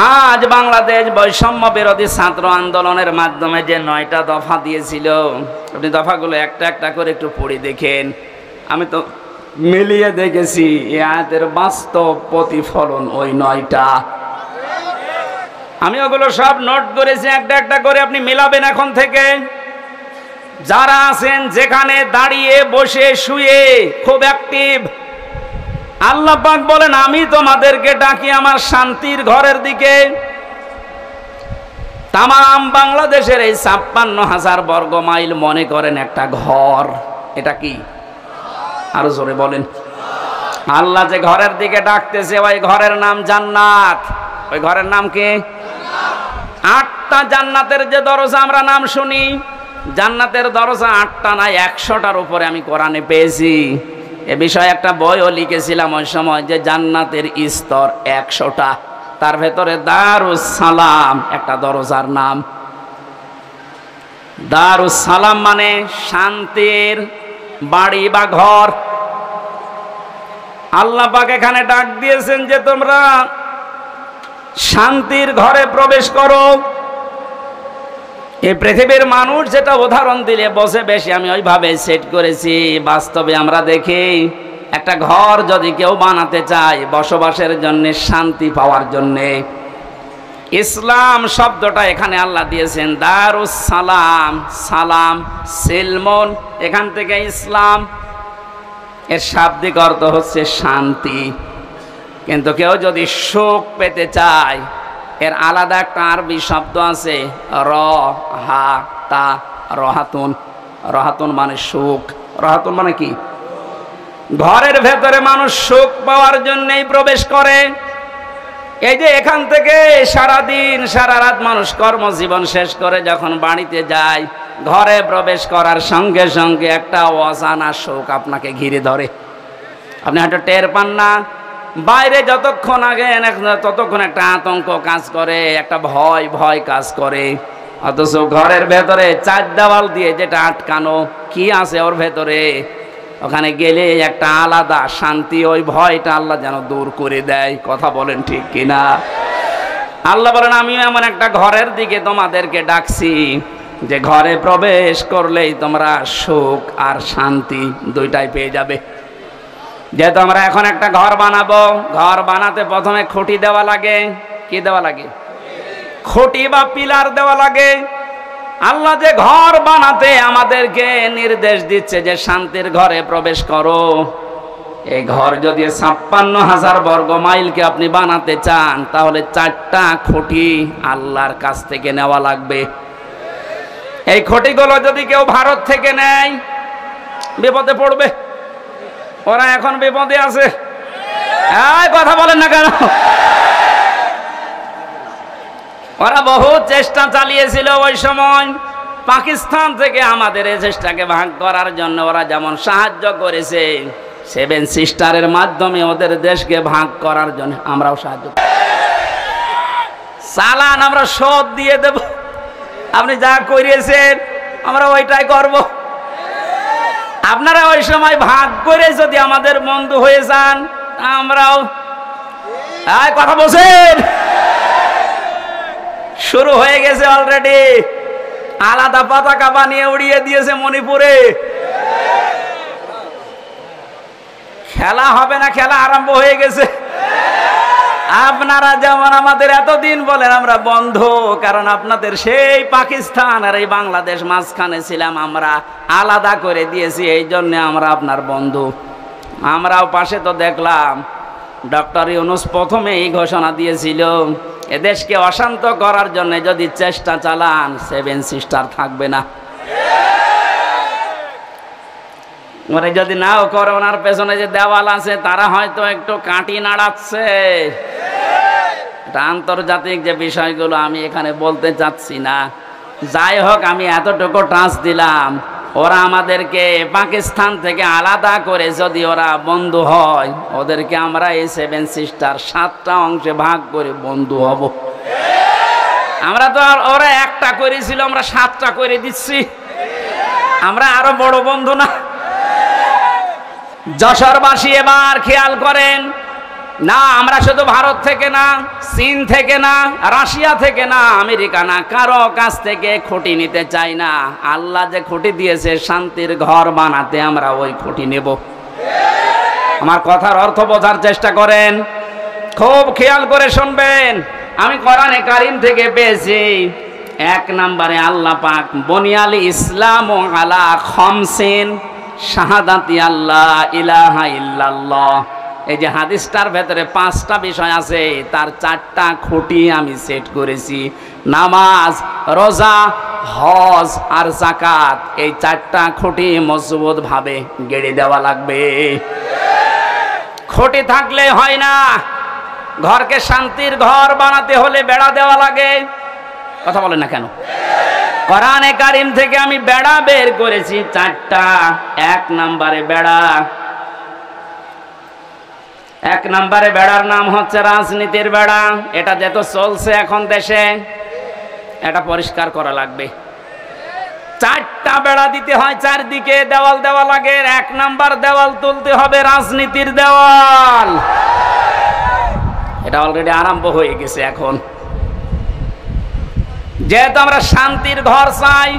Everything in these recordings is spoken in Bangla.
আজ বাংলাদেশ বৈষম্য বিরোধী ছাত্র আন্দোলনের মাধ্যমে যে 9টা দফা দিয়েছিল, আপনি দফাগুলো একটা একটা করে একটু পড়ে দেখেন। আমি তো মিলিয়ে দেখেছি এই আয়াতের বাস্তব প্রতিফলন ওই 9টা। আমি ওগুলো সব নোট করেছি একটা একটা করে, আপনি মিলাবেন এখন থেকে। যারা আছেন যেখানে দাঁড়িয়ে বসে শুয়ে খুব অ্যাক্টিভ, আল্লাহ পাক বলেন আমি তোমাদেরকে ডাকি আমার শান্তির ঘরের দিকে। তামাম বাংলাদেশের এই 56,000 বর্গ মাইল মনে করেন একটা ঘর। এটা কি? আরো জোরে বলেন। আল্লাহ যে ঘরের দিকে ডাকতেছে ওই ঘরের নাম জান্নাত। ওই ঘরের নাম কি? 8টা জান্নাতের যে দরজা আমরা নাম শুনি, জান্নাতের দরজা 8টা না 100টার উপরে আমি কোরআনে পেয়েছি। এ বিষয়ে একটা বইও লিখেছিলাম ওই সময়, যে জান্নাতের স্তর 100টা। তার ভেতরে দারুস সালাম একটা দরজার নাম। দারুস সালাম মানে শান্তির বাড়ি বা ঘর। আল্লাহ পাক এখানে ডাক দিয়েছেন যে তোমরা শান্তির ঘরে প্রবেশ করো। এই পৃথিবীর মানুষ যেটা উদাহরণ দিলে বসে বেশি, আমি ওইভাবে সেট করেছি। বাস্তবে আমরা দেখি একটা ঘর যদি কেউ বানাতে চায় বসবাসের জন্য, শান্তি পাওয়ার জন্য, ইসলাম শব্দটা এখানে আল্লাহ দিয়েছেন দারুস সালাম। সালাম সিলমন, এখান থেকে ইসলাম, এর শাব্দিক অর্থ হচ্ছে শান্তি। কিন্তু কেউ যদি সুখ পেতে চায়, এর আলাদা একটা আরবি শব্দ আছে রহাতা, রহাতুন। রহাতুন মানে সুখ। রহাতুন মানে কি? ঘরের ভেতরে মানুষ সুখ পাওয়ার জন্যই প্রবেশ করে। এই যে এখান থেকে সারাদিন সারা রাত মানুষ কর্মজীবন শেষ করে যখন বাড়িতে যায়, ঘরে প্রবেশ করার সঙ্গে সঙ্গে একটা অজানা সুখ আপনাকে ঘিরে ধরে। আপনি হয়তো টের পান না। বাইরে যতক্ষণ আগে ততক্ষণ একটা আতঙ্ক কাজ করে, একটা ভয় ভয় কাজ করে। অথচ ঘরের ভেতরে 4 দেওয়াল দিয়ে যেটা আটকানো, কি আছে ওর ভেতরে, ওখানে গেলে একটা আলাদা শান্তি, ওই ভয়টা আল্লাহ যেন দূর করে দেয়। কথা বলেন ঠিক কিনা? আল্লাহ বলেন আমিও এমন একটা ঘরের দিকে তোমাদেরকে ডাকছি যে ঘরে প্রবেশ করলেই তোমরা সুখ আর শান্তি দুইটাই পেয়ে যাবে। যেহেতু আমরা এখন একটা ঘর বানাবো, ঘর বানাতে প্রথমে খুঁটি দেওয়া লাগে। কি দেওয়া লাগে? খুঁটি বা পিলার দেওয়া লাগে। আল্লাহ যে ঘর বানাতে আমাদেরকে নির্দেশ দিচ্ছে যে শান্তির ঘরে প্রবেশ করো, এই ঘর যদি 56,000 বর্গ মাইলকে আপনি বানাতে চান, তাহলে 4টা খুঁটি আল্লাহর কাছ থেকে নেওয়া লাগবে। এই খুঁটিগুলো যদি কেউ ভারত থেকে নেয়, বিপদে পড়বে। ওরা এখন বিপদে আছে। কথা বলেন না কেন? ওরা বহু চেষ্টা চালিয়েছিল ওই সময় পাকিস্তান থেকে আমাদের এই চেষ্টাকে ভাগ করার জন্য। ওরা যেমন সাহায্য করেছে 7 সিস্টারের মাধ্যমে ওদের দেশকে ভাগ করার জন্য, আমরাও সাহায্য। চালান আমরা শোধ দিয়ে দেব, আপনি যা করিয়েছেন আমরা ওইটাই করব। আপনারা ওই সময় ভাগ করে যদি আমাদের বন্ধু হয়ে যান, আমরাও। কথা বলছেন? শুরু হয়ে গেছে অলরেডি। আলাদা পতাকা বানিয়ে উড়িয়ে দিয়েছে মণিপুরে। খেলা হবে না, খেলা আরম্ভ হয়ে গেছে। আপনারা যেমন আমাদের এতদিন বলেন আমরা বন্ধু, কারণ আপনাদের সেই পাকিস্তান আর এই বাংলাদেশ মাঝখানে ছিলাম, আমরা আলাদা করে দিয়েছি, এই জন্য আমরা আপনার বন্ধু। আমরাও পাশে তো দেখলাম ডক্টর ইউনূস প্রথমে এই ঘোষণা দিয়েছিল, এদেশকে অশান্ত করার জন্য যদি চেষ্টা চালান 7 সিস্টার থাকবে না। মানে যদি নাও করে, ওনার পেছনে যে দেওয়াল আছে তারা হয়তো একটু কাঁটি নাড়াচ্ছে। এটা আন্তর্জাতিক যে বিষয়গুলো আমি এখানে বলতে চাচ্ছি না। যাই হোক, আমি এতটুকু টাচ দিলাম, ওরা আমাদেরকে পাকিস্তান থেকে আলাদা করে যদি ওরা বন্ধু হয়, ওদেরকে আমরা এই 7 সিস্টার 7টা অংশে ভাগ করে বন্ধু হব। আমরা তো আর ওরা একটা করেছিল, আমরা 7টা করে দিচ্ছি। আমরা আরো বড় বন্ধু না? যশোরবাসী এবার খেয়াল করেন, না, আমরা শুধু ভারত থেকে না, চীন থেকে না, রাশিয়া থেকে না, আমেরিকা না, কারো কাছ থেকে খুঁটি নিতে চাই না। আল্লাহ যে খুঁটি দিয়েছে শান্তির ঘর বানাতে, আমরা ওই খুঁটি নেব। আমার কথার অর্থ বোঝার চেষ্টা করেন, খুব খেয়াল করে শুনবেন। আমি কোরআনে কারীম থেকে পেয়েছি, 1 নম্বরে আল্লাহ পাক বুনিয়াল ইসলাম আলা খামসিন শাহাদাতি আল্লাহ ইলাহা ইল্লাল্লাহ। এই যে হাদিসটার ভেতরে 5টা বিষয় আছে, তার 4টা খুঁটি আমি সেট করেছি। নামাজ, রোজা, হজ আর যাকাত, এই 4টা খুঁটি মজবুত ভাবে গেড়ে দেওয়া লাগবে। খুঁটি থাকলে হয় না। ঘরকে শান্তির ঘর বানাতে হলে বেড়া দেওয়া লাগে। কথা বলেন না কেন? কোরআনে কারীম থেকে আমি বেড়া বের করেছি 4টা। 1 নম্বরে বেড়া, 1 নম্বরে বেড়ার নাম হচ্ছে রাজনীতির বেড়া। এটা যেহেতু চলছে এখন দেশে, এটা পরিষ্কার করা লাগবে। 4টা বেড়া দিতে হয়, চারদিকে দেওয়াল দেওয়া লাগে। 1 নম্বর দেওয়াল তুলতে হবে রাজনীতির দেওয়াল। এটা অলরেডি আরম্ভ হয়ে গেছে এখন। যেহেতু আমরা শান্তির ঘর চাই,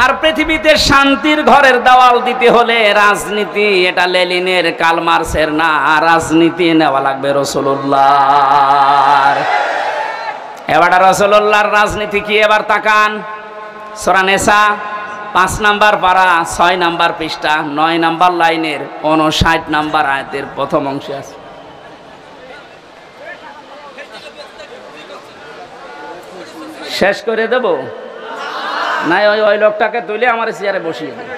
আর পৃথিবীতে শান্তির ঘরের দেওয়াল দিতে হলে রাজনীতি, এটা লেনিনের কার্ল মার্ক্সের না, রাজনীতি নেওয়া লাগবে রাসূলুল্লাহর। এবার রাসূলুল্লাহর রাজনীতি কি? এবার তাকান, সূরা নিসা 5 নম্বর পারা 6 নম্বর পৃষ্ঠা 9 নম্বর লাইনের 59 নম্বর আয়াতের প্রথম অংশে আছে। শেষ করে দেব না? ওই লোকটাকে তুলে আমার চেয়ারে বসিয়ে দেব।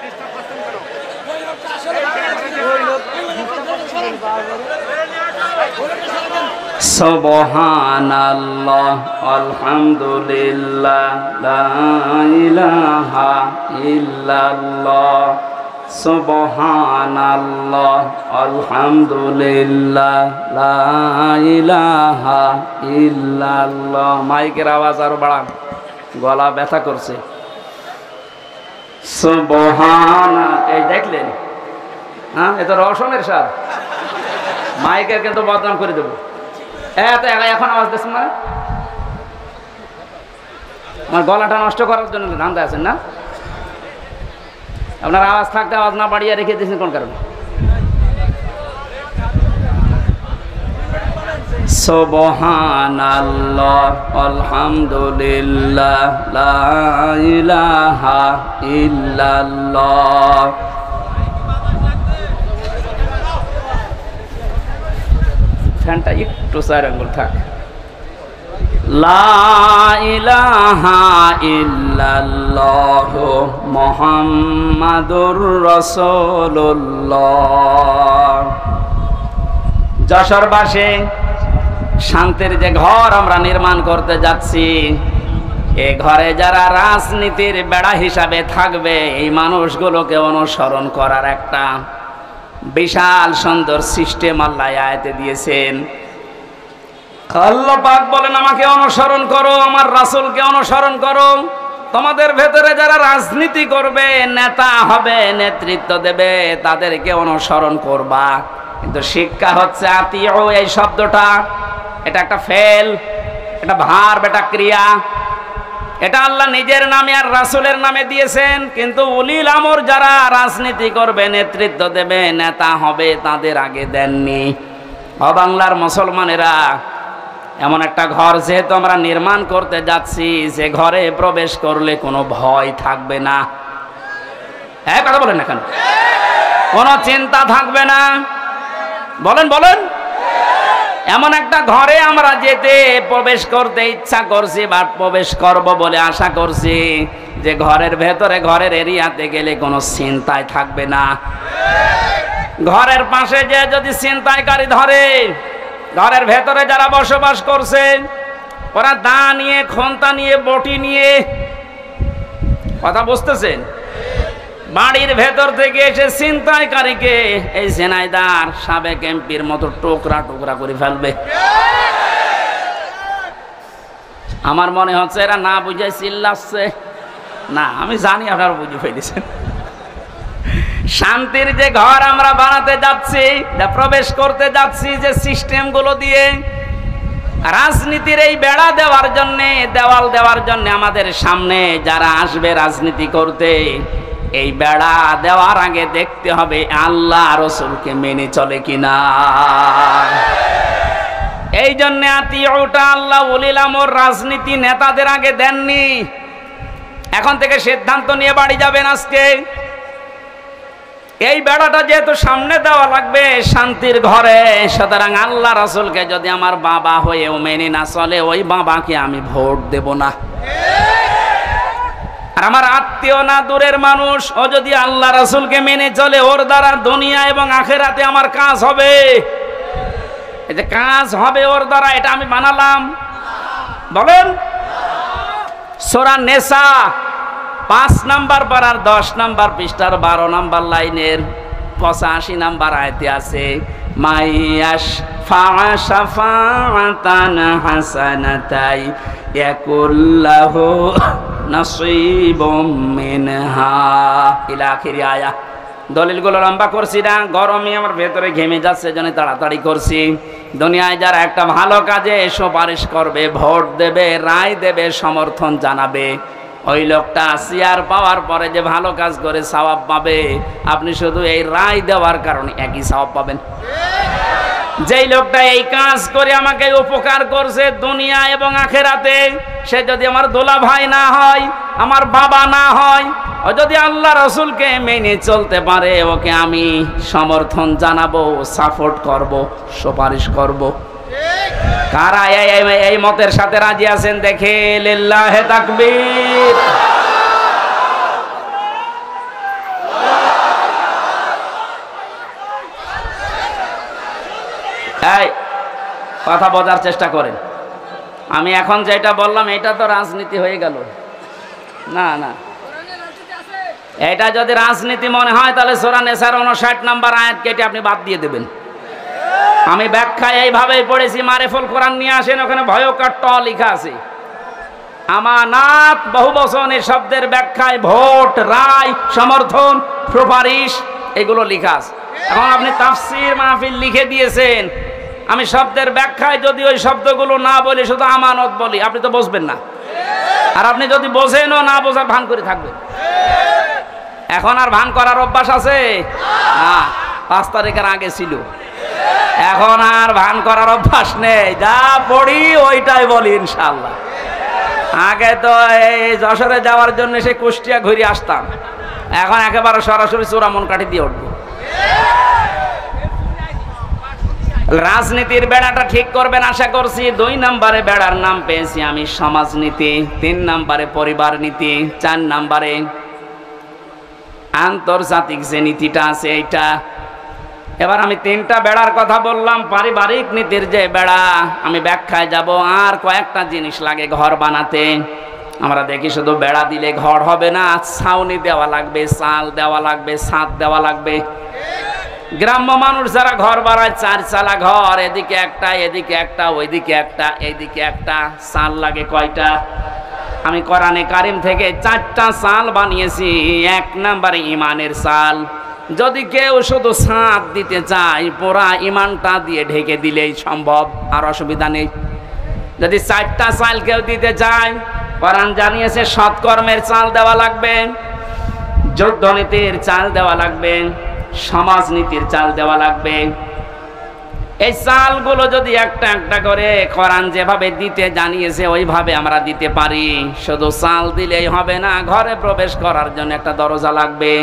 সুবহানাল্লাহ আলহামদুলিল্লাহ লা ইলাহা ইল্লাল্লাহ। সুবহানাল্লাহ আলহামদুলিল্লাহ লা ইলাহা ইল্লাল্লাহ। মাইকের আওয়াজ আরো বাড়ান, গলা ব্যথা করছে। সুবহানা, এই দেখলেন? হ্যাঁ, এ তো রওশনের স্বাদ। মাইকের কিন্তু বদনাম করে দেবো। এখন আওয়াজ দিচ্ছেন না? আমার গলাটা নষ্ট করার জন্য ধান্দা আছেন না? আপনার আওয়াজ থাকতে আওয়াজ না বাড়িয়ে রেখে দিয়েছেন কোন কারণে? সুবহানাল্লাহ আলহামদুলিল্লাহ লা ইলাহা ইল্লাল্লাহ। ফ্যানটা একটু 4 আঙ্গুল থাক। লা ইলাহা ইল্লাল্লাহ মুহাম্মাদুর রাসূলুল্লাহ। যশোরবাসী, শান্তির যে ঘর আমরা নির্মাণ করতে যাচ্ছি, এ ঘরে যারা রাজনীতির বেড়া হিসাবে থাকবে, এই মানুষগুলোকে অনুসরণ করার একটা বিশাল সুন্দর সিস্টেম আল্লাহ আয়াতে দিয়েছেন। আল্লাহ পাক বলেন, আমাকে অনুসরণ করো, আমার রাসূলকে অনুসরণ করো। তোমাদের ভেতরে যারা রাজনীতি করবে, নেতা হবে, নেতৃত্ব দেবে, তাদেরকে অনুসরণ করবা। কিন্তু শিক্ষা হচ্ছে আতিউ, এই শব্দটা এটা একটা ফেল, এটা ভার্ব, এটা ক্রিয়া। এটা আল্লাহ নিজের নামে আর রাসূলের নামে দিয়েছেন, কিন্তু উলিল আমর যারা রাজনীতি করবে, নেতৃত্ব দেবে, নেতা হবে, তাদের আগে দেননি। বাংলার মুসলমানেরা, এমন একটা ঘর যেহেতু আমরা নির্মাণ করতে যাচ্ছি, যে ঘরে প্রবেশ করলে কোনো ভয় থাকবে না। হ্যাঁ, কথা বলেন না কেন? কোনো চিন্তা থাকবে না। বলেন বলেন। এমন একটা ঘরে আমরা যেতে প্রবেশ করতে ইচ্ছা করছি বা প্রবেশ করব বলে আশা করছি, যে ঘরের ভেতরে, ঘরের এরিয়াতে গেলে কোনো চিন্তাই থাকবে না। ঘরের পাশে যে যদি ছিনতাইকারী ধরে, ঘরের ভেতরে যারা বসবাস করছে, ওরা দা নিয়ে, খন্তা নিয়ে, বটি নিয়ে, কথা বুঝতেছেন, বাড়ির ভেতর থেকে এসে ছিনতাইকারীকে এই ঝিনাইদহ সাবেক এমপির মতো টুকরা টুকরা করে ফেলবে। আমার মনে হচ্ছে এরা না বুঝে চিল্লাচ্ছে। না, আমি জানি আপনারা বুঝে ফেলেছেন। শান্তির যে ঘর আমরা বানাতে যাচ্ছি, প্রবেশ করতে যাচ্ছি যে সিস্টেমগুলো দিয়ে, রাজনীতির এই বেড়া দেওয়ার জন্যে, দেওয়াল দেওয়ার জন্য আমাদের সামনে যারা আসবে রাজনীতি করতে, এই বেড়া দেওয়ার আগে দেখতে হবে আল্লাহ রসুলকে মেনে চলে কিনা। এই জন্য আতিউটা আল্লাহ উলিল আমর রাজনীতি নেতাদের আগে দেননি। এখন থেকে সিদ্ধান্ত নিয়ে বাড়ি যাবেন আজকে। এই বেড়াটা যেহেতু সামনে দেওয়া লাগবে শান্তির ঘরে, সুতরাং আল্লাহ রাসূলকে যদি আমার বাবা হয়েও মেনে না চলে, ওই বাবাকে আমি ভোট দেব না। আর আমার আত্মীয় না, দূরের মানুষ, ও যদি আল্লাহ রাসূলকে মেনে চলে, ওর দ্বারা দুনিয়া এবং আখিরাতে আমার কাজ হবে। এই যে কাজ হবে ওর দ্বারা, এটা আমি বানালাম? বলেন। সূরা নিসা 5 নাম্বার পারার 10 নাম্বার পৃষ্ঠার 12 নাম্বার লাইনের 85 নাম্বার আয়াতে আছে, মাইয়াশ ফাআশাফাতান হাসানাতাই ইয়াকুল্লাহু নাসীবুম মিনহা ইলা আখিরি আয়া। দলিলগুলো লম্বা করছি না, গরমে আমার ভেতরে ঘেমে যাচ্ছে, জন্য তাড়াতাড়ি করছি। দুনিয়ায় যারা একটা ভালো কাজে সুপারিশ করবে, ভোট দেবে, রায় দেবে, সমর্থন জানাবে, ওই লোকটা চেয়ার পাওয়ার পরে যে ভালো কাজ করে সওয়াব পাবে, আপনি শুধু এই রায় দেওয়ার কারণে একই সওয়াব পাবেন। যেই লোকটা এই কাজ করে আমাকে উপকার করছে দুনিয়া এবং আখিরাতে, সে যদি আমার দোলা ভাই না হয়, আমার বাবা না হয়, ও যদি আল্লাহ রসুলকে মেনে চলতে পারে, ওকে আমি সমর্থন জানাবো, সাপোর্ট করব, সুপারিশ করব। কারা এই মতের সাথে রাজি আছেন দেখে লিল্লাহে তাকবীর। এই কথা বোঝার চেষ্টা করেন। আমি এখন যেটা বললাম এটা তো রাজনীতি হয়ে গেল না? না, এটা যদি রাজনীতি মনে হয় তাহলে সূরা নিসার 59 নাম্বার আয়াত কেটে আপনি বাদ দিয়ে দেবেন। আমি ব্যাখ্যা এইভাবেই পড়েছি, মারিফুল কোরআন নিয়ে আসেন, ওখানে ভয়ঙ্কর ট লেখা আছে। আমানাত বহুবচনের শব্দের ব্যাখ্যায় ভোট, রায়, সমর্থন, সুপারিশ এগুলো লেখা আছে। এখন আপনি তাফসীর মাহফিল লিখে দিয়েছেন, আমি শব্দের ব্যাখ্যায় যদি ওই শব্দগুলো না বলি, শুধু আমানত বলি, আপনি তো বুঝবেন না। আর আপনি যদি বোঝেনও না, বোঝার ভান করে থাকবেন। এখন আর ভান করার অভ্যাস আছে না, 5 তারিখের আগে ছিল। এখন আর ভান করার অভ্যাস নেই, যা পড়ি ওইটাই বলি ইনশাআল্লাহ। আগে তো এই যশোরে যাওয়ার জন্য সে কুষ্টিয়া ঘুরে আসতাম, এখন একেবারে সরাসরি চূড়ামন কাঠি দিয়ে উঠবো। রাজনীতির বেড়াটা ঠিক করবেন আশা করছি। 2 নম্বরে বেড়ার নাম পেয়েছি আমি সমাজনীতি, 3 নম্বরে পরিবার নীতি, 4 নম্বরে আন্তর্জাতিক যে নীতিটা আছে এইটা। এবার আমি 3টা বেড়ার কথা বললাম। পারিবারিক নীতির যে বেড়া, আমি ব্যাখ্যায় যাব। আর কয়েকটা জিনিস লাগে ঘর বানাতে। আমরা দেখি শুধু বেড়া দিলে ঘর হবে না, ছাউনি দেওয়া লাগবে, চাল দেওয়া লাগবে, ছাদ দেওয়া লাগবে। গ্রাম্য মানুষ যারা ঘর বানায়, 4 চালা ঘর, এদিকে একটা, এদিকে একটা, ওইদিকে একটা, এইদিকে একটা, চাল লাগে কয়টা? আমি কোরআনে কারিম থেকে 4টা চাল বানিয়েছি। 1 নম্বরে ইমানের চাল। যদি কেউ শুধু ছাদ দিতে চায়, পুরা ইমানটা দিয়ে ঢেকে দিলেই সম্ভব, আর অসুবিধা নেই। যদি 4টা চাল কেউ দিতে চায়, কোরআন জানিয়েছে সৎকর্মের চাল দেওয়া লাগবে, যুদ্ধনীতির চাল দেওয়া লাগবে, সমাজনীতির চাল দেওয়া লাগবে। এই চালগুলো যদি একটা একটা করে কোরআন যেভাবে দিতে জানিয়েছে ওইভাবে আমরা দিতে পারি। শুধু চাল দিলেই হবে না, ঘরে প্রবেশ করার জন্য একটা দরজা লাগবে।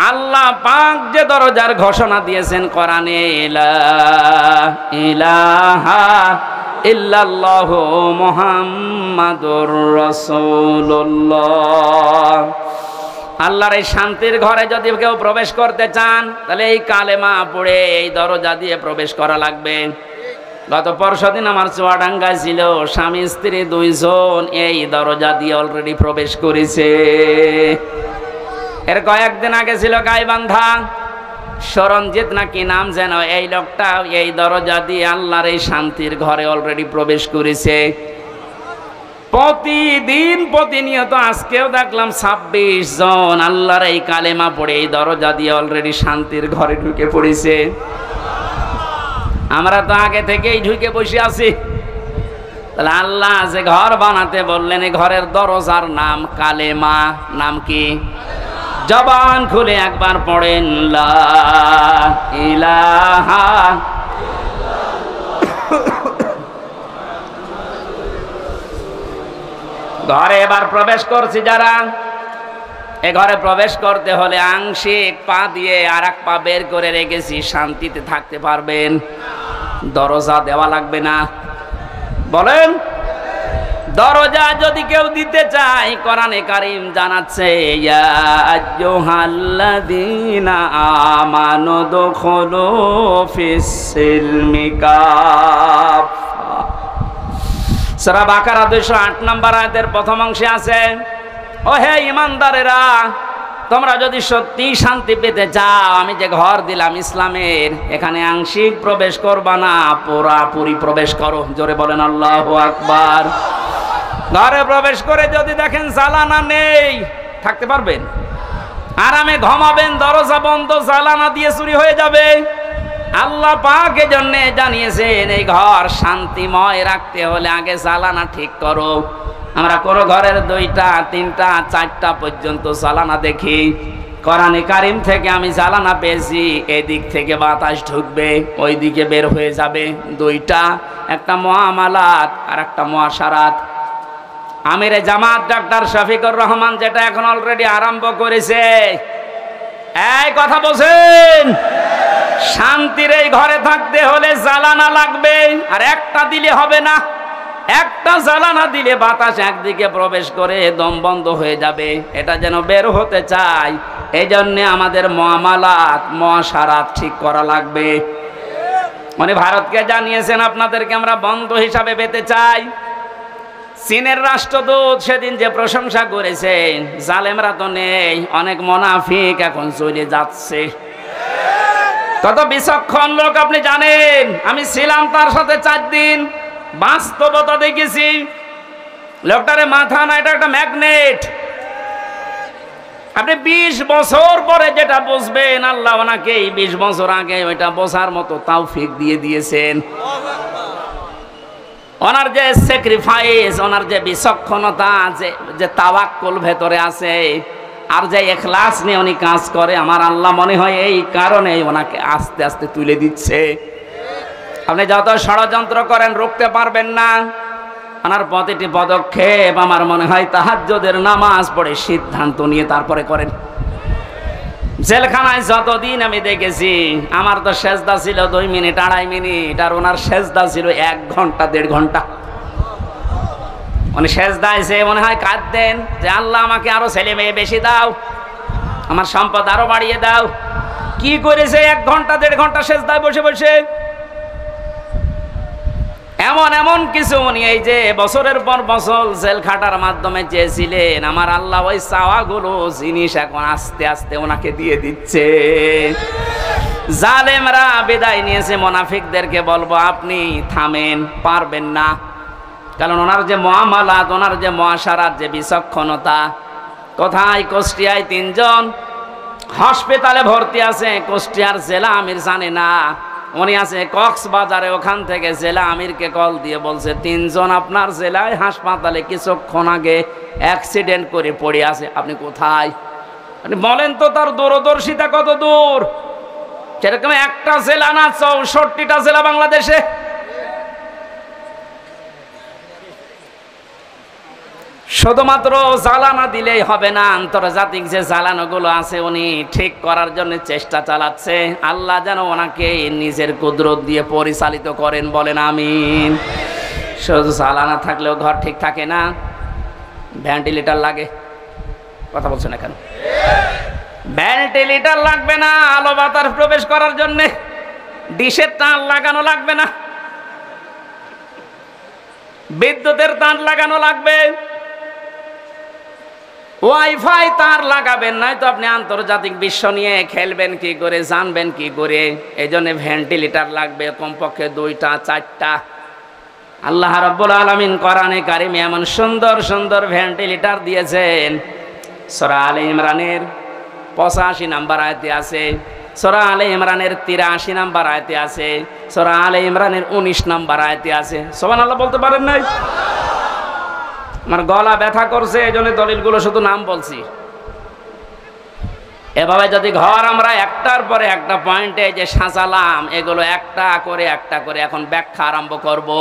আল্লাহ পাক যে দরজার ঘোষণা দিয়েছেন কোরআনে, লা ইলাহা ইল্লাল্লাহু মুহাম্মাদুর রাসূলুল্লাহ। আল্লাহর এই শান্তির ঘরে যদি কেউ প্রবেশ করতে চান, তাহলে এই কালেমা পড়ে এই দরজা দিয়ে প্রবেশ করা লাগবে। গত পরশুদিন আমার চুয়াডাঙ্গায় ছিল, স্বামী স্ত্রী 2 জন এই দরজা দিয়ে অলরেডি প্রবেশ করেছে। এর কয়েকদিন আগে ছিল গাইবান্ধা, সরঞ্জিত নাকি নাম যেন, এই লোকটা এই দরজা দিয়ে আল্লাহর এই শান্তির ঘরে অলরেডি প্রবেশ করেছে। প্রতিদিন প্রতিনিয়ত আজকেও দেখলাম 26 জন আল্লাহর এই কালেমা পড়ে এই দরজা দিয়ে অলরেডি শান্তির ঘরে ঢুকে পড়েছে। আমরা তো আগে থেকেই ঢুকে বসে আছি। তাহলে আল্লাহ যে ঘর বানাতে বললেন, এই ঘরের দরজার নাম কালেমা। নাম কি? জবান খুলে একবার পড়েন, লা ইলাহা। ঘরে এবার প্রবেশ করছি যারা, এ ঘরে প্রবেশ করতে হলে আংশিক পা দিয়ে আর এক পা বের করে রেখেছি, শান্তিতে থাকতে পারবেন? দরজা দেওয়া লাগবে না, বলেন? দরজা যদি কেউ দিতে চায়, কোরআনে কারীম জানাচ্ছে, ইয়া আইয়ুহাল্লাযীনা আমানু দুখুলু ফিস-সিলমি কাফা। সূরা বাকারা 208 নম্বর আয়াতের প্রথম অংশে আছে, ও হে ঈমানদারেরা, তোমরা যদি সত্যি শান্তি পেতে চাও, আমি যে ঘর দিলাম ইসলামের, এখানে আংশিক প্রবেশ করবা না, পুরাপুরি প্রবেশ করো। জোরে বলেন আল্লাহু আকবার। ঘরে প্রবেশ করে যদি দেখেন জ্বালানা নেই, থাকতে পারবেন? আরামে ঘুমাবেন, দরজা বন্ধ, জ্বালানা দিয়ে চুরি হয়ে যাবে। আল্লাহ পাক এজন্য জানিয়েছেন, এই ঘর শান্তিময় রাখতে হলে আগে জ্বালানা ঠিক করো। আমরা কোনো ঘরের 2টা 3টা 4টা পর্যন্ত জ্বালানা দেখি। কোরআনে কারীম থেকে আমি জ্বালানা পেয়েছি, এদিক থেকে বাতাস ঢুকবে, ওই দিকে বের হয়ে যাবে। 2টা, একটা মুআমালাত আর একটা মুআশারাত। আমিরে জামাত ডাক্তার শফিকুর রহমান যেটা এখন অলরেডি আরম্ভ করেছে, এই কথা বলছেন, শান্তির এই ঘরে থাকতে হলে জ্বালানা লাগবে। আর একটা দিলে হবে না, একটা জ্বালানা দিলে বাতাস একদিকে প্রবেশ করে দম বন্ধ হয়ে যাবে। এটা যেন বের হতে চায়, এই জন্য আমাদের মুআমালাত মুআশারাত ঠিক করা লাগবে। উনি ভারতকে জানিয়েছেন, আপনাদেরকে আমরা বন্ধু হিসাবে পেতে চাই। চীনের রাষ্ট্রদূত সেদিন যে প্রশংসা করেছেন, জালেমরা তো নেই, অনেক মুনাফিক এখন চলে যাচ্ছে। কত বিচক্ষণ লোক আপনি জানেন। আমি ছিলাম তার সাথে 4 দিন, বাস্তবতা দেখেছি। লোকটারে মাথা না, এটা একটা ম্যাগনেট। আপনি 20 বছর পরে যেটা বুঝবেন, আল্লাহ ওনাকে 20 বছর আগে ওইটা বোঝার মতো তৌফিক দিয়ে দিয়েছেন। ওনার যে স্যাক্রিফাইস, ওনার যে বিচক্ষণতা, যে তাওয়াক্কুল ভেতরে আছে, আর যে ইখলাস নিয়ে উনি কাজ করে, আমার আল্লাহ মনে হয় এই কারণে ওনাকে আস্তে আস্তে তুলে দিচ্ছে। আপনি যত ষড়যন্ত্র করেন রুখতে পারবেন না। ওনার প্রতিটি পদক্ষেপ আমার মনে হয় তাহাজ্জুদের নামাজ পড়ে সিদ্ধান্ত নিয়ে তারপরে করেন। জেলখানায় যতদিন আমি দেখেছি, আমার তো সেজদা ছিল 2 মিনিট 2.5 মিনিট, আর ওনার সেজদা ছিল 1 ঘন্টা 1.5 ঘন্টা। উনি সেজদায় এসে মনে হয় কাঁদতেন যে, আল্লাহ আমাকে আরো ছেলে মেয়ে বেশি দাও, আমার সম্পদ আরো বাড়িয়ে দাও। কি করেছে 1 ঘন্টা 1.5 ঘন্টা সেজদায় বসে বসে? এমন এমন কিছু উনি এই যে বছরের পর বছর জেল খাটার মাধ্যমে চেয়েছিলেন, আমার আল্লাহ ওই চাওয়াগুলো জিনিস এখন আস্তে আস্তে ওনাকে দিয়ে দিচ্ছে। জালেমরা বিদায় নিয়েছে, মুনাফিকদেরকে বলবো আপনি থামেন, পারবেন না। কারণ ওনার যে মুআমালাত, ওনার যে মুআশারাত, যে বিচক্ষণতা। কোথায়? কুষ্টিয়ায় 3 জন হাসপাতালে ভর্তি আছে, কুষ্টিয়ার জেলা আমির জানে না। উনি আছে কক্সবাজারে, ওখান থেকে জেলা আমিরকে কল দিয়ে বলছে, 3 জন আপনার জেলায় হাসপাতালে কিছুক্ষণ আগে অ্যাক্সিডেন্ট করে পড়ে আছে, আপনি কোথায়? আপনি বলেন তো তার দূরদর্শিতা কত দূর। সেরকম একটা জেলা না, 64টা জেলা বাংলাদেশে। শুধুমাত্র জ্বালানা দিলেই হবে না, আন্তর্জাতিক যে জ্বালানোগুলো আছে উনি ঠিক করার জন্য চেষ্টা চালাচ্ছে। আল্লাহ যেন ওনাকে নিজের কুদরত দিয়ে পরিচালিত করেন, বলেন আমিন। শুধু জ্বালানা থাকলেও ঘর ঠিক থাকে না, ভেন্টিলেটর লাগে। কথা বলছেন না কেন? ভেন্টিলেটর লাগবে না আলো বাতাস প্রবেশ করার জন্য, ডিশের তার লাগানো লাগবে না, বিদ্যুতের তার লাগানো লাগবে, ওয়াইফাই তার লাগাবেন, নয়তো আপনি আন্তর্জাতিক বিশ্ব নিয়ে খেলবেন কি করে, জানবেন কি করে। এই জন্য ভেন্টিলেটর লাগবে কমপক্ষে 2টা 4টা। আল্লাহ রাব্বুল আলামিন কোরআনে কারিমে এমন সুন্দর সুন্দর ভেন্টিলেটর দিয়েছেন। সূরা আলে ইমরানের 85 নম্বর আয়াতে আছে, সূরা আলে ইমরানের 83 নম্বর আয়াতে আছে, সূরা আলে ইমরানের 19 নম্বর আয়াতে আছে। সুবহানাল্লাহ বলতে পারেন নাই? আমার গলা ব্যথা করছে, এজন্য দলিলগুলো শুধু নাম বলছি। এভাবে যদি ঘর আমরা একটার পরে একটা পয়েন্টে যে সাজালাম, এগুলো একটা করে এখন ব্যাখ্যা আরম্ভ করব।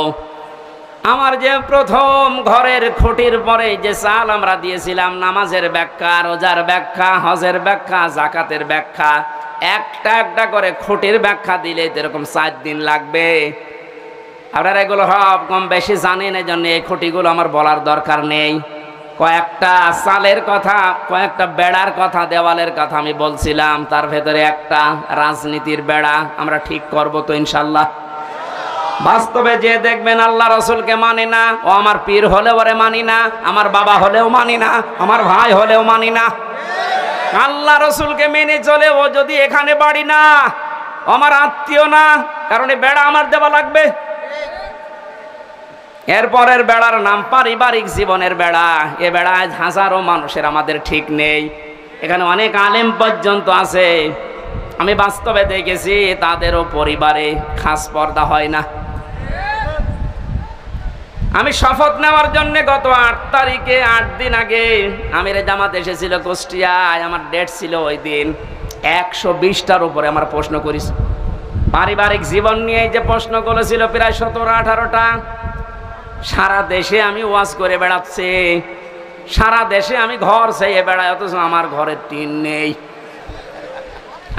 আমার যে প্রথম ঘরের খুঁটির পরে যে চাল আমরা দিয়েছিলাম, নামাজের ব্যাখ্যা, রোজার ব্যাখ্যা, হজের ব্যাখ্যা, জাকাতের ব্যাখ্যা, একটা একটা করে খুঁটির ব্যাখ্যা দিলে এরকম 4 দিন লাগবে। আপনারা এগুলো সব কম বেশি জানেন, এই জন্য এই খুঁটিগুলো আমার বলার দরকার নেই। কয়েকটা চালের কথা, কয়েকটা বেড়ার কথা, দেওয়ালের কথা আমি বলছিলাম, তার ভেতরে একটা রাজনীতির বেড়া আমরা ঠিক করব তো ইনশাল্লাহ। বাস্তবে যে দেখবেন আল্লাহ রসুলকে মানে না, ও আমার পীর হলেও ওরে মানি না, আমার বাবা হলেও মানি না, আমার ভাই হলেও মানি না। আল্লাহ রসুলকে মেনে চলে ও যদি এখানে বাড়ি না, আমার আত্মীয় না, কারণ এই বেড়া আমার দেওয়া লাগবে। এরপরের বেড়ার নাম পারিবারিক জীবনের বেড়া। এ বেড়ায় হাজারো মানুষের আমাদের ঠিক নেই, এখানে অনেক আলেম পর্যন্ত আছে। আমি বাস্তবে দেখেছি তাদেরও পরিবারে খাস পর্দা হয় না। আমি শপথ নেওয়ার জন্য গত 8 তারিখে 8 দিন আগে আমিরে জামাত এসেছিল কুষ্টিয়ায়, আমার ডেট ছিল ওই দিন। 120টার উপরে আমার প্রশ্ন করিস পারিবারিক জীবন নিয়ে, যে প্রশ্ন করেছিল প্রায় 17-18টা। সারা দেশে আমি ওয়াজ করে বেড়াচ্ছি, সারা দেশে আমি ঘর চাইয়ে বেড়াই, অথচ আমার ঘরের টিন নেই।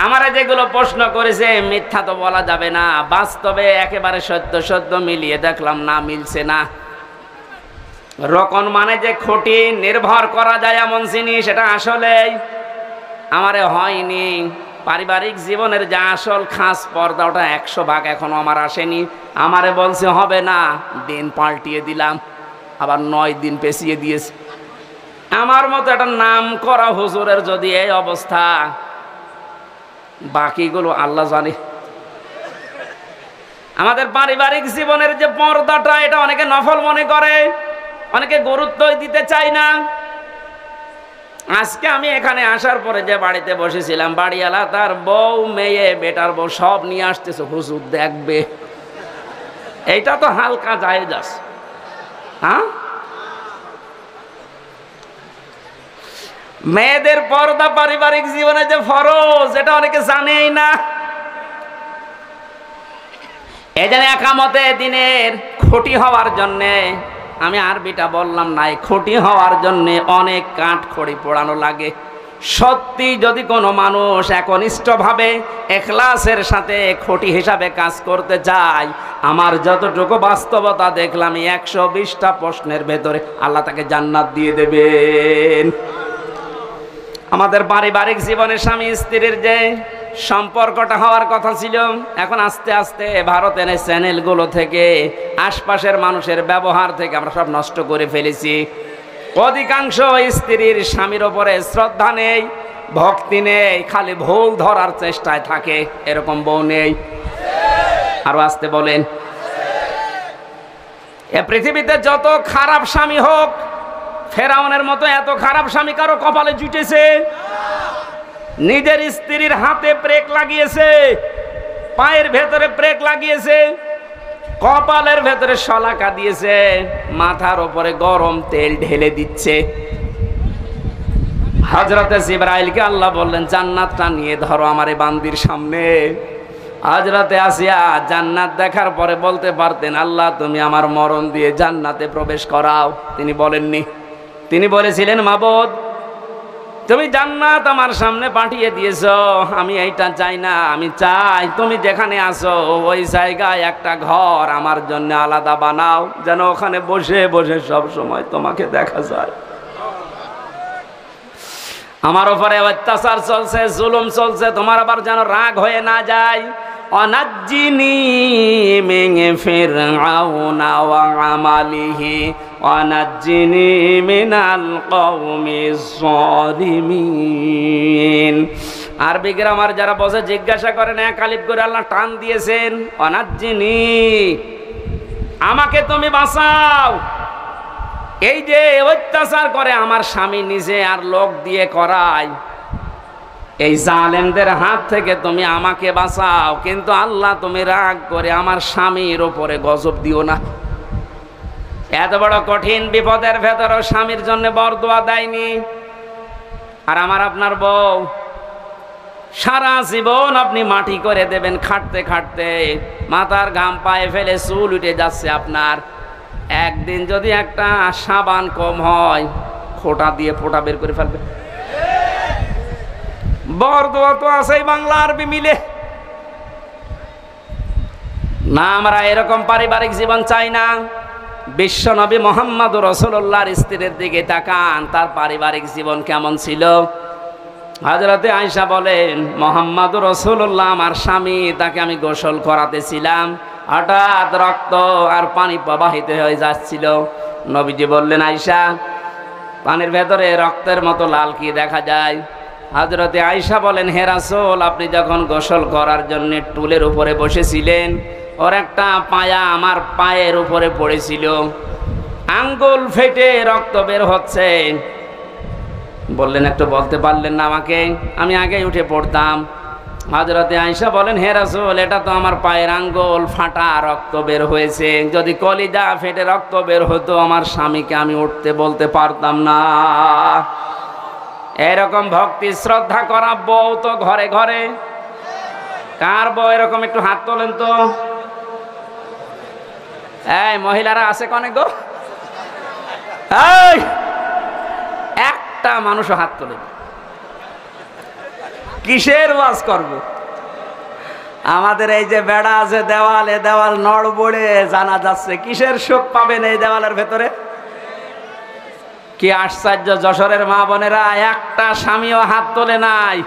আমারে যেগুলো প্রশ্ন করেছে মিথ্যা তো বলা যাবে না, বাস্তবে একেবারে সত্য মিলিয়ে দেখলাম না, মিলছে না। রকম মানে যে খুঁটি নির্ভর করা যায় এমন জিনিস, সেটা আসলেই আমারে হয়নি। পারিবারিক জীবনের যে আসল খাস পর্দা, ওটা 100 ভাগ এখনো আমার আসেনি। আমারে বলছে হবে না, দিন পাল্টিয়ে দিলাম, আবার 9 দিন পেছিয়ে দিয়েছে। আমার মতো একটা নাম করা হুজুরের যদি এই অবস্থা, বাকিগুলো আল্লাহ জানে। আমাদের পারিবারিক জীবনের যে পর্দাটা, এটা অনেকে নফল মনে করে, অনেকে গুরুত্বই দিতে চায় না। আজকে আমি এখানে আসার পরে যে বাড়িতে বসেছিলাম, বাড়িওয়ালা তার বউ, মেয়ে, বেটার বউ সব নিয়ে আসতেছে, হুজুর দেখবে। এইটা তো হালকা জায়েজ আছে। হ্যাঁ, মেয়েদের পর্দা পারিবারিক জীবনে যে ফরজ, এটা অনেকে জানেই না। এই জন্য একামতে দিনের খুঁটি হওয়ার জন্যে, আমি আরবিটা বললাম না, খুঁটি হওয়ার জন্য অনেক কাঠ খড়ি পোড়ানো লাগে। সত্যি যদি কোনো মানুষ একনিষ্ঠভাবে ইখলাসের সাথে খুঁটি হিসাবে কাজ করতে চায়, আমার যতটুকু বাস্তবতা দেখলাম, 120টা প্রশ্নের ভেতরে আল্লাহ তাকে জান্নাত দিয়ে দেবেন। আমাদের পারিবারিক জীবনে স্বামী স্ত্রীর যে সম্পর্কটা হওয়ার কথা ছিল, এখন আস্তে আস্তে ভারতের চ্যানেলগুলো থেকে, আশপাশের মানুষের ব্যবহার থেকে আমরা সব নষ্ট করে ফেলেছি। অধিকাংশ স্ত্রীর স্বামীর ওপরে শ্রদ্ধা নেই, ভক্তি নেই, খালি ভুল ধরার চেষ্টায় থাকে। এরকম বউ নেই? আরো আসতে বলেন। এ পৃথিবীতে যত খারাপ স্বামী হোক, ফেরাউনের মতো এত খারাপ স্বামী কারো কপালে জুটেছে? নিজের স্ত্রীর হাতে ব্রেক লাগিয়েছে, পায়ের ভেতরে ব্রেক লাগিয়েছে, কপালের ভেতরে শলাকা দিয়েছে, মাথার উপরে গরম তেল ঢেলে দিচ্ছে। হযরতে জিবরাইলকে আল্লাহ বললেন, জান্নাতটা নিয়ে ধরো আমার এই বান্দির সামনে। হযরতে আসিয়া জান্নাত দেখার পরে বলতে পারতেন, আল্লাহ তুমি আমার মরণ দিয়ে জান্নাতে প্রবেশ করাও। তিনি বলেননি। তিনি বলেছিলেন, মাবুদ তুমি জান্নাত আমার সামনে পাঠিয়ে দিয়েছো, আমি এইটা চাই না, আমি চাই তুমি যেখানে আসো ওই জায়গায় একটা ঘর আমার জন্য আলাদা বানাও, যেন ওখানে বসে বসে সব সময় তোমাকে দেখা যায়। আমার উপরে অত্যাচার চলছে, জুলুম চলছে, তোমার আবার যেন রাগ হয়ে না যায়। অনাজ্জিনি মিন ফিরআউনা ওয়া আমালিহি অনাজ্জিনি মিনাল কওমিজ যালিমিন। আরবি গ্রামার যারা বসে জিজ্ঞাসা করেন, এক আলিফ করে আল্লাহ টান দিয়েছেন, অনাজ্জিনি, আমাকে তুমি বাঁচাও। এই যে অত্যাচার করে আমার স্বামী নিজে আর লোক দিয়ে করায়, এই জালেমদের হাত থেকে তুমি আমাকে বাঁচাও। কিন্তু আল্লাহ তুমি রাগ করে আমার স্বামীর উপরে গজব দিও না। এত বড় কঠিন বিপদের ভেতরেও স্বামীর জন্য বরদোয়া দেয়নি। আর আমার আপনার বউ সারা জীবন আপনি মাটি করে দেবেন, খাটতে খাটতে মাথার ঘাম পায়ে ফেলে চুল উঠে যাচ্ছে আপনার। একদিন যদি একটা সাবান কম হয়, খোঁটা দিয়ে ফোঁটা বের করে ফেলবে। বরদোয়া তো আছে বাংলা আরবি মিলে না। আমরা এরকম পারিবারিক জীবন চাই না। বিশ্ব নবী মুহাম্মদ রাসূলুল্লাহর স্ত্রীর দিকে তাকান, তার পারিবারিক জীবন কেমন ছিল। হযরতে আয়েশা বলেন, মুহাম্মদ রাসূলুল্লাহ আমার স্বামী, তাকে আমি গোসল করাতেছিলাম, হঠাৎ রক্ত আর পানি প্রবাহিত হয়ে যাচ্ছিল। নবীজি বললেন, আয়েশা, পানির ভেতরে রক্তের মতো লাল কি দেখা যায়? হযরতে আয়েশা বলেন, হে রাসূল, আপনি যখন গোসল করার জন্য টুলের উপরে বসেছিলেন, ওর একটা পায়া আমার পায়ের উপরে পড়েছিল, আঙ্গুল ফেটে রক্ত বের হচ্ছে। বললেন, একটু বলতে পারলেন না আমাকে? আমি আগেই উঠে পড়তাম। হযরতে আয়েশা বলেন, হে রাসূল, এটা তো আমার পায়ের আঙ্গুল ফাটা, রক্ত বের হয়েছে। যদি কলিজা ফেটে রক্ত বের হতো, আমার স্বামীকে আমি উঠতে বলতে পারতাম না। এরকম ভক্তি শ্রদ্ধা করা বউ তো ঘরে ঘরে। কার বউ এরকম? একটু হাত তোলেন তো। এই মহিলারা আছে কনে গো? এই একটা মানুষও হাত তোলেন। কিসের ওয়াজ করব? আমাদের এই যে বেড়া আছে দেওয়াল, এ দেওয়াল নড়বড়ে জানা যাচ্ছে। কিসের সুখ পাবেন এই দেওয়ালের ভেতরে? কি আশ্চর্য! যশোরের মা বোনেরা একটা স্বামীও হাত তোলে নাই।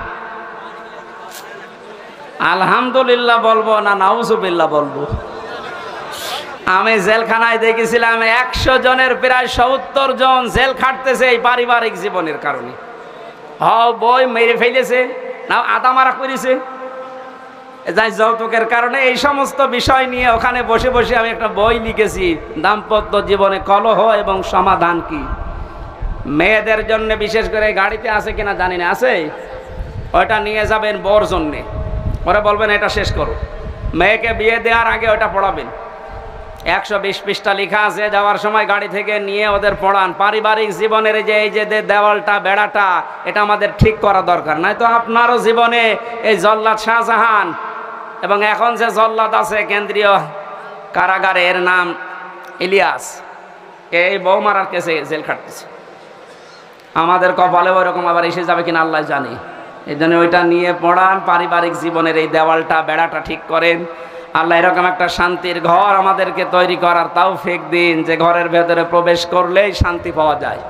আলহামদুলিল্লাহ বলবো না নাউজুবিল্লাহ বলবো? আমি জেলখানায় দেখেছিলাম 100 জনের প্রায় 70 জন জেল খাটতেছে এই পারিবারিক জীবনের কারণে। বই মেরে ফেলেছে, না আদা মারা করেছে, যাই যৌতুকের কারণে। এই সমস্ত বিষয় নিয়ে ওখানে বসে বসে আমি একটা বই লিখেছি, দাম্পত্য জীবনে কলহ এবং সমাধান কি। মেয়েদের জন্য বিশেষ করে গাড়িতে আছে কিনা জানি না, আছে, ওইটা নিয়ে যাবেন বর জন্যে। ওরা বলবেন এটা শেষ করো। মেয়েকে বিয়ে দেওয়ার আগে ওটা পড়াবেন। 120 পৃষ্ঠা লেখা আছে। যাওয়ার সময় গাড়ি থেকে নিয়ে ওদের পড়ান। পারিবারিক জীবনের এই যে দেওয়ালটা, বেড়াটা, এটা আমাদের ঠিক করা দরকার। নয়তো আপনারও জীবনে এই জল্লাদ শাহজাহান এবং এখন যে জল্লাদ আছে কেন্দ্রীয় কারাগারে, এর নাম ইলিয়াস, এই বউ মারার কেসে জেল খাটতেছে। আমাদের কপালে ওইরকম আবার এসে যাবে কিনা আল্লাহ জানে। এই জন্য ওইটা নিয়ে পড়ান, পারিবারিক জীবনের এই দেওয়ালটা, বেড়াটা ঠিক করেন। আল্লাহ এরকম একটা শান্তির ঘর আমাদেরকে তৈরি করার তৌফিক দিন, যে ঘরের ভেতরে প্রবেশ করলেই শান্তি পাওয়া যায়।